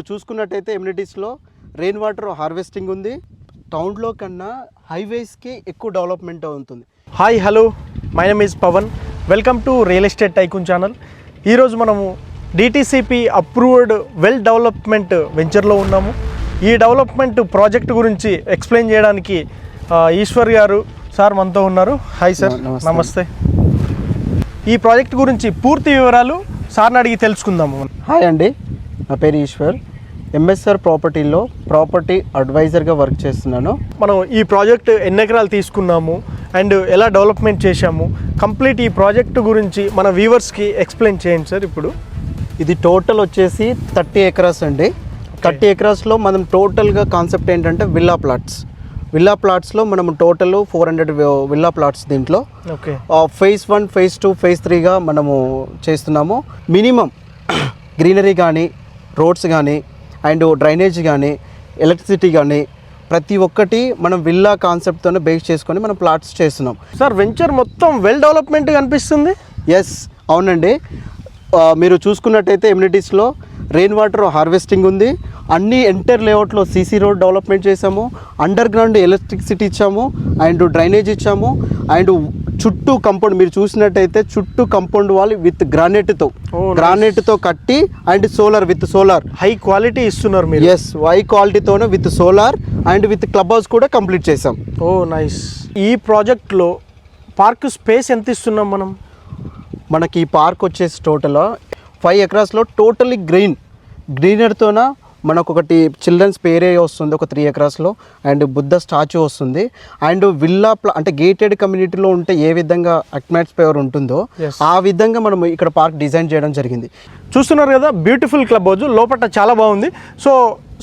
చూసుకున్నట్టయితే ఎమ్యూనిటీస్లో rain water harvesting ఉంది. టౌన్లో కన్నా హైవేస్కి ఎక్కువ డెవలప్మెంట్ అవుతుంది. Hi hello, my name is Pavan. Welcome to real estate tycoon channel. ఈరోజు మనము డిటిసిపి అప్రూవ్డ్ వెల్ డెవలప్మెంట్ వెంచర్లో ఉన్నాము. ఈ డెవలప్మెంట్ ప్రాజెక్ట్ గురించి ఎక్స్ప్లెయిన్ చేయడానికి ఈశ్వర్ గారు సార్ మనతో ఉన్నారు. Hi sir. నమస్తే. ఈ ప్రాజెక్ట్ గురించి పూర్తి వివరాలు సార్ని అడిగి తెలుసుకుందాము. హాయ్ అండి, నా పేరు ఈశ్వర్. ఎంఎస్ఆర్ ప్రాపర్టీలో ప్రాపర్టీ అడ్వైజర్గా వర్క్ చేస్తున్నాను. మనం ఈ ప్రాజెక్ట్ ఎన్ని ఎకరాలు తీసుకున్నాము అండ్ ఎలా డెవలప్మెంట్ చేశాము, కంప్లీట్ ఈ ప్రాజెక్ట్ గురించి మన వ్యూవర్స్కి ఎక్స్ప్లెయిన్ చేయండి సార్. ఇప్పుడు ఇది టోటల్ వచ్చేసి 30 ఎకరాస్ అండి. 30 ఎకరాస్లో మనం టోటల్గా కాన్సెప్ట్ ఏంటంటే విల్లా ప్లాట్స్లో మనం టోటల్ 400 విల్లా ప్లాట్స్ దీంట్లో. ఓకే. ఫేజ్ 1, ఫేజ్ 2, ఫేజ్ 3గా మనము చేస్తున్నాము. మినిమం గ్రీనరీ కానీ, రోడ్స్ కానీ, అండ్ డ్రైనేజ్ కానీ, ఎలక్ట్రిసిటీ కానీ ప్రతి ఒక్కటి మనం విల్లా కాన్సెప్ట్తోనే బేస్ చేసుకొని మనం ప్లాట్స్ చేస్తున్నాం. సార్ వెంచర్ మొత్తం వెల్ డెవలప్మెంట్ కనిపిస్తుంది. ఎస్, అవునండి. మీరు చూసుకున్నట్టయితే ఎమ్యూనిటీస్లో రెయిన్ వాటర్ హార్వెస్టింగ్ ఉంది. అన్ని ఎంటర్ లేఅవుట్లో సీసీ రోడ్ డెవలప్మెంట్ చేసాము, అండర్ గ్రౌండ్ ఎలక్ట్రిసిటీ ఇచ్చాము, అండ్ డ్రైనేజ్ ఇచ్చాము, అండ్ చుట్టూ కంపౌండ్ మీరు చూసినట్టయితే చుట్టూ కంపౌండ్ వాల్ విత్ గ్రానైట్తో కట్టి and with solar high quality ఇస్తున్నారు మీరు. ఎస్, హై క్వాలిటీతోనే with solar and with club house కూడా కంప్లీట్ చేసాం. Oh nice. ఈ ప్రాజెక్ట్లో పార్క్ స్పేస్ ఎంత ఇస్తున్నాం మనం? మనకి ఈ పార్క్ వచ్చేసి టోటల్ 5 ఎకరాస్లో టోటల్లీ గ్రీనరీతోన మనకు ఒకటి చిల్డ్రన్స్ ప్లే ఏరియా వస్తుంది ఒక 3 ఎకరాస్లో, అండ్ బుద్ధ స్టాచ్యూ వస్తుంది, అండ్ విల్లా అంటే గేటెడ్ కమ్యూనిటీలో ఉంటే ఏ విధంగా అట్మాస్ఫియర్ ఉంటుందో ఆ విధంగా మనం ఇక్కడ పార్క్ డిజైన్ చేయడం జరిగింది. చూస్తున్నారు కదా, బ్యూటిఫుల్ క్లబ్ హౌస్, లోపల చాలా బాగుంది. సో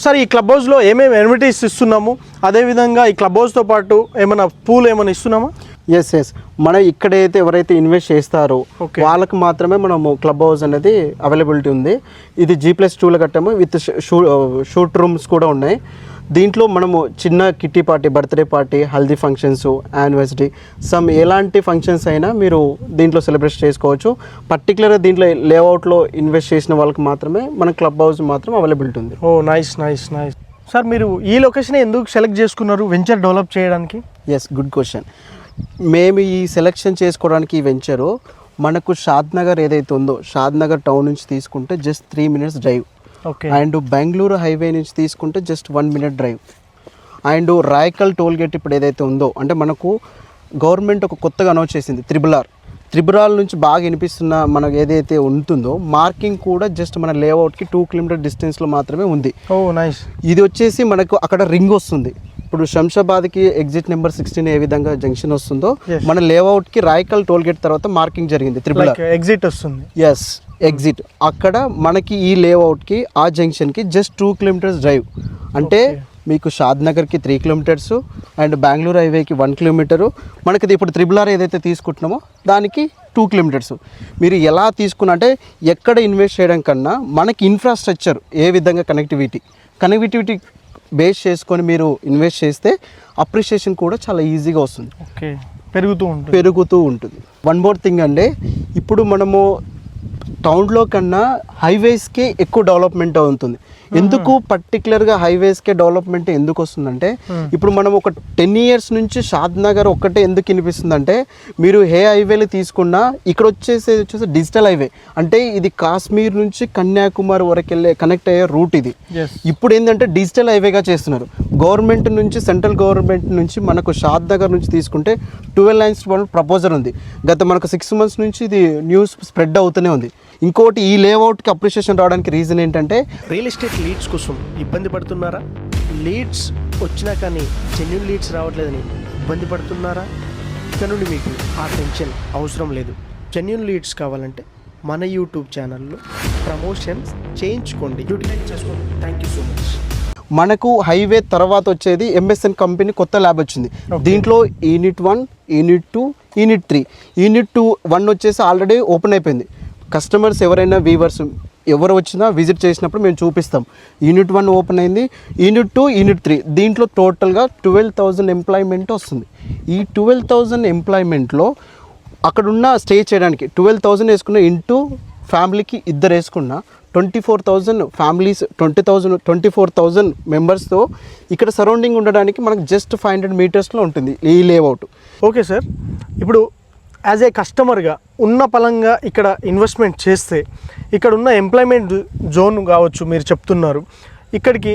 సార్, ఈ క్లబ్ హౌస్లో ఏమేమి ఎమ్యూనిటీస్ ఇస్తున్నాము, అదేవిధంగా ఈ క్లబ్ హౌస్తో పాటు ఏమైనా పూల్ ఏమైనా ఇస్తున్నామా? ఎస్, మనం ఇక్కడైతే ఎవరైతే ఇన్వెస్ట్ చేస్తారో వాళ్ళకి మాత్రమే మనము క్లబ్ హౌస్ అనేది అవైలబిలిటీ ఉంది. ఇది G+2లో కట్టాము, విత్ షూట్ రూమ్స్ కూడా ఉన్నాయి. దీంట్లో మనము చిన్న kitty party, birthday party, haldi functions, anniversary, ఎలాంటి ఫంక్షన్స్ అయినా మీరు దీంట్లో సెలబ్రేట్ చేసుకోవచ్చు. పర్టికులర్గా దీంట్లో లేఅవుట్లో ఇన్వెస్ట్ చేసిన వాళ్ళకి మాత్రమే మన క్లబ్ హౌస్ మాత్రం అవైలబిలిటీ ఉంది. ఓ నైస్. సార్, మీరు ఈ లొకేషన్ ఎందుకు సెలెక్ట్ చేసుకున్నారు వెంచర్ డెవలప్ చేయడానికి? Yes, good question. మేము ఈ సెలెక్షన్ చేసుకోవడానికి ఈ వెంచరు మనకు షాద్నగర్ ఏదైతే ఉందో, షాద్నగర్ టౌన్ నుంచి తీసుకుంటే just 3 minutes drive. Okay. And Bengaluru highway నుంచి తీసుకుంటే just 1 minute drive. And Rayakal toll gate ఇప్పుడు ఏదైతే ఉందో, అంటే మనకు గవర్నమెంట్ ఒక కొత్తగా అనౌన్స్ చేసింది త్రిబురాల్ నుంచి బాగా వినిపిస్తున్న మనకు ఏదైతే ఉంటుందో మార్కింగ్ కూడా జస్ట్ మన లేఅవుట్కి 2 kilometer డిస్టెన్స్లో మాత్రమే ఉంది. ఓ నైస్. ఇది వచ్చేసి మనకు అక్కడ రింగ్ వస్తుంది. ఇప్పుడు శంషాబాద్కి ఎగ్జిట్ నెంబర్ 16 ఏ విధంగా జంక్షన్ వస్తుందో మన లేఅవుట్కి రాయకల్ టోల్ గేట్ తర్వాత మార్కింగ్ జరిగింది. ఎగ్జిట్ వస్తుంది. Yes, exit. అక్కడ మనకి ఈ లేఅవుట్కి ఆ జంక్షన్కి జస్ట్ 2 kilometers డ్రైవ్. అంటే మీకు షాద్నగర్కి 3 kilometers అండ్ బెంగళూరు హైవేకి 1 kilometer. మనకి ఇప్పుడు RRR ఏదైతే తీసుకుంటున్నామో దానికి 2 kilometers. మీరు ఎలా తీసుకున్నా అంటే ఎక్కడ ఇన్వెస్ట్ చేయడం కన్నా మనకి ఇన్ఫ్రాస్ట్రక్చర్ ఏ విధంగా కనెక్టివిటీ బేస్ చేసుకొని మీరు ఇన్వెస్ట్ చేస్తే అప్రిషియేషన్ కూడా చాలా ఈజీగా వస్తుంది. ఓకే. పెరుగుతూ ఉంటుంది. వన్ మోర్ థింగ్ అండి, ఇప్పుడు మనము టౌన్లో కన్నా హైవేస్కి ఎక్కువ డెవలప్మెంట్ అవుతుంది. ఎందుకు పర్టికులర్గా హైవేస్కే డెవలప్మెంట్ ఎందుకు వస్తుందంటే, ఇప్పుడు మనం ఒక 10 years నుంచి షాద్నగర్ ఒక్కటే ఎందుకు వినిపిస్తుందంటే, మీరు ఏ హైవేలు తీసుకున్నా ఇక్కడ వచ్చేసి డిజిటల్ హైవే. అంటే ఇది కాశ్మీర్ నుంచి కన్యాకుమారి వరకు వెళ్ళే కనెక్ట్ అయ్యే రూట్ ఇది. ఇప్పుడు ఏంటంటే డిజిటల్ హైవేగా చేస్తున్నారు. గవర్నమెంట్ నుంచి, సెంట్రల్ గవర్నమెంట్ నుంచి మనకు షాద్నగర్ నుంచి తీసుకుంటే 12 lanes ప్రపోజల్ ఉంది. గత మనకు 6 months నుంచి ఇది న్యూస్ స్ప్రెడ్ అవుతూనే ఉంది. ఇంకోటి, ఈ లేఅవుట్కి అప్రిషియేషన్ రావడానికి రీజన్ ఏంటంటే, రియల్ ఎస్టేట్ లీడ్స్ కోసం ఇబ్బంది పడుతున్నారా? లీడ్స్ వచ్చినా కానీ జెన్యూన్ లీడ్స్ రావట్లేదని ఇబ్బంది పడుతున్నారా? ఇక్కడ నుండి మీకు ఆ టెన్షన్ అవసరం లేదు. జెన్యూన్ లీడ్స్ కావాలంటే మన యూట్యూబ్ ఛానల్లో ప్రమోషన్స్ చేయించుకోండి, యూటిలైజ్ చేసుకోండి. Thank you so much. మనకు హైవే తర్వాత వచ్చేది MSN కంపెనీ కొత్త ల్యాబ్ వచ్చింది. దీంట్లో యూనిట్ 1, యూనిట్ 2, యూనిట్ 3. యూనిట్ 1 వచ్చేసి ఆల్రెడీ ఓపెన్ అయిపోయింది. కస్టమర్స్ ఎవరైనా వీవర్స్ ఎవరు వచ్చినా విజిట్ చేసినప్పుడు మేము చూపిస్తాం. యూనిట్ 1 ఓపెన్ అయింది, యూనిట్ 2, యూనిట్ 3. దీంట్లో టోటల్గా 12,000 ఎంప్లాయ్మెంట్ వస్తుంది. ఈ 12,000 ఎంప్లాయ్మెంట్లో అక్కడున్న స్టే చేయడానికి 12,000 వేసుకున్న ఇంటూ ఫ్యామిలీకి 2 వేసుకున్న 24,000 ఫ్యామిలీస్ 24,000 మెంబర్స్తో ఇక్కడ సరౌండింగ్ ఉండడానికి మనకు జస్ట్ 500 మీటర్స్లో ఉంటుంది ఈ లేఅవుట్. ఓకే సార్, ఇప్పుడు యాజ్ ఏ కస్టమర్గా ఉన్న పలంగా ఇక్కడ ఇన్వెస్ట్మెంట్ చేస్తే ఇక్కడ ఉన్న ఎంప్లాయ్మెంట్ జోన్ కావచ్చు మీరు చెప్తున్నారు, ఇక్కడికి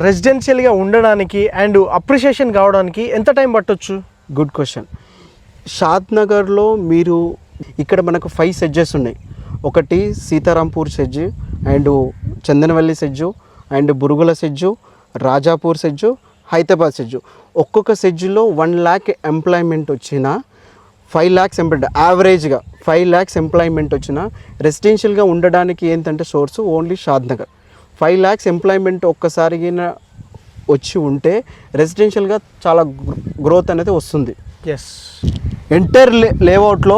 రెసిడెన్షియల్గా ఉండడానికి అండ్ అప్రిషియేషన్ కావడానికి ఎంత టైం పట్టొచ్చు? Good question. షాద్ నగర్లో మీరు ఇక్కడ మనకు 5 సెడ్జెస్ ఉన్నాయి. ఒకటి సీతారాంపూర్ సెడ్జ్ అండ్ చందనవల్లి సెడ్జు అండ్ బురుగుల సెడ్జు, రాజాపూర్ సెడ్జు, హైదరాబాద్ సెడ్జు. ఒక్కొక్క సెడ్జ్లో 1 lakh ఎంప్లాయ్మెంట్ వచ్చిన 5 lakhs ఎంప్లాయ్మెంట్, యావరేజ్గా 5 lakhs ఎంప్లాయ్మెంట్ వచ్చిన రెసిడెన్షియల్గా ఉండడానికి ఏంటంటే సోర్సు ఓన్లీ షాద్ నగర్. 5 lakhs ఎంప్లాయ్మెంట్ ఒక్కసారిగా వచ్చి ఉంటే రెసిడెన్షియల్గా చాలా గ్రోత్ అనేది వస్తుంది. ఎస్, ఎంటైర్ లేఅవుట్లో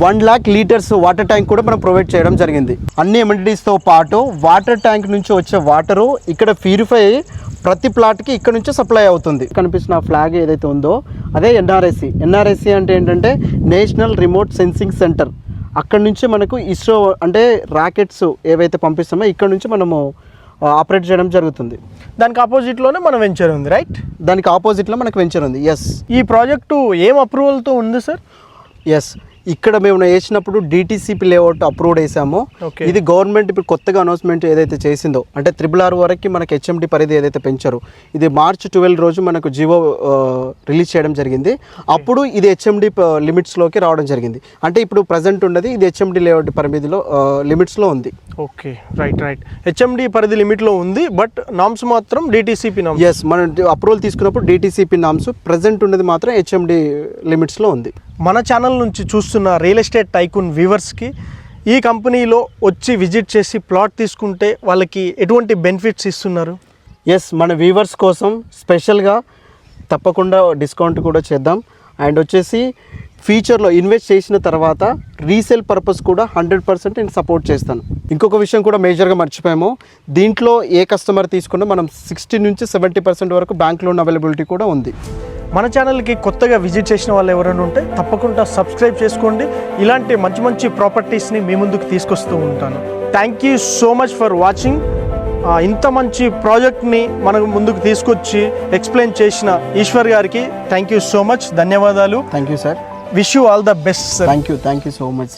1 lakh లీటర్స్ వాటర్ ట్యాంక్ కూడా మనం ప్రొవైడ్ చేయడం జరిగింది. అన్ని ఎమ్యూనిటీస్తో పాటు వాటర్ ట్యాంక్ నుంచి వచ్చే వాటరు ఇక్కడ ప్యూరిఫై అయ్యి ప్రతి ప్లాట్కి ఇక్కడ నుంచే సప్లై అవుతుంది. కనిపిస్తున్న ఫ్లాగ్ ఏదైతే ఉందో అదే ఎన్ఆర్ఎస్సి. ఎన్ఆర్ఎస్సి అంటే ఏంటంటే నేషనల్ రిమోట్ సెన్సింగ్ సెంటర్. అక్కడ నుంచి మనకు ఇస్రో అంటే రాకెట్స్ ఏవైతే పంపిస్తామో ఇక్కడ నుంచి మనము ఆపరేట్ చేయడం జరుగుతుంది. దానికి ఆపోజిట్లోనే మన వెంచర్ ఉంది, రైట్? దానికి ఆపోజిట్లో మనకు వెంచర్ ఉంది. ఎస్. ఈ ప్రాజెక్టు ఏం అప్రూవల్తో ఉంది సార్? ఎస్, ఇక్కడ మేము వేసినప్పుడు డిటిసిపి లేఅవుట్ అప్రూవ్డ్ వేసాము. Okay. ఇది గవర్నమెంట్ ఇప్పుడు కొత్తగా అనౌన్స్మెంట్ ఏదైతే చేసిందో అంటే 666 వరకు మనకి హెచ్ఎండి పరిధి ఏదైతే పెంచారో ఇది March 12 రోజు మనకు జీవో రిలీజ్ చేయడం జరిగింది. అప్పుడు ఇది హెచ్ఎండి లిమిట్స్లోకి రావడం జరిగింది. అంటే ఇప్పుడు ప్రజెంట్ ఉన్నది ఇది హెచ్ఎండి లేఅవుట్ పరిధిలో లిమిట్స్లో ఉంది. Okay, right. హెచ్ఎండి పరిధి లిమిట్లో ఉంది, బట్ నామ్స్ మాత్రం డిటిసిపి నామ్స్. ఎస్, మనం అప్రూవల్ తీసుకున్నప్పుడు డిటిసిపి నామ్స్, ప్రజెంట్ ఉన్నది మాత్రం హెచ్ఎండి లిమిట్స్లో ఉంది. మన ఛానల్ నుంచి చూస్తున్న రియల్ ఎస్టేట్ టైకూన్ వ్యూవర్స్కి ఈ కంపెనీలో వచ్చి విజిట్ చేసి ప్లాట్ తీసుకుంటే వాళ్ళకి ఎటువంటి బెనిఫిట్స్ ఇస్తున్నారు? ఎస్, మన వ్యూవర్స్ కోసం స్పెషల్గా తప్పకుండా డిస్కౌంట్ కూడా చేద్దాం. అండ్ వచ్చేసి ఫ్యూచర్లో ఇన్వెస్ట్ చేసిన తర్వాత రీసేల్ పర్పస్ కూడా 100% నేను సపోర్ట్ చేస్తాను. ఇంకొక విషయం కూడా మేజర్గా మర్చిపోయాము, దీంట్లో ఏ కస్టమర్ తీసుకున్నా మనం 60 నుంచి 70% వరకు బ్యాంక్ లోన్ అవైలబిలిటీ కూడా ఉంది. మన ఛానల్కి కొత్తగా విజిట్ చేసిన వాళ్ళు ఎవరైనా ఉంటే తప్పకుండా సబ్స్క్రైబ్ చేసుకోండి. ఇలాంటి మంచి మంచి ప్రాపర్టీస్ని మీ ముందుకు తీసుకొస్తూ ఉంటాను. Thank you so much for watching. ఇంత మంచి ప్రాజెక్ట్ని మనకు ముందుకు తీసుకొచ్చి ఎక్స్ప్లెయిన్ చేసిన ఈశ్వర్ గారికి థ్యాంక్ యూ సో మచ్. ధన్యవాదాలు. Thank you sir. Wish you all the best sir. Thank you so much.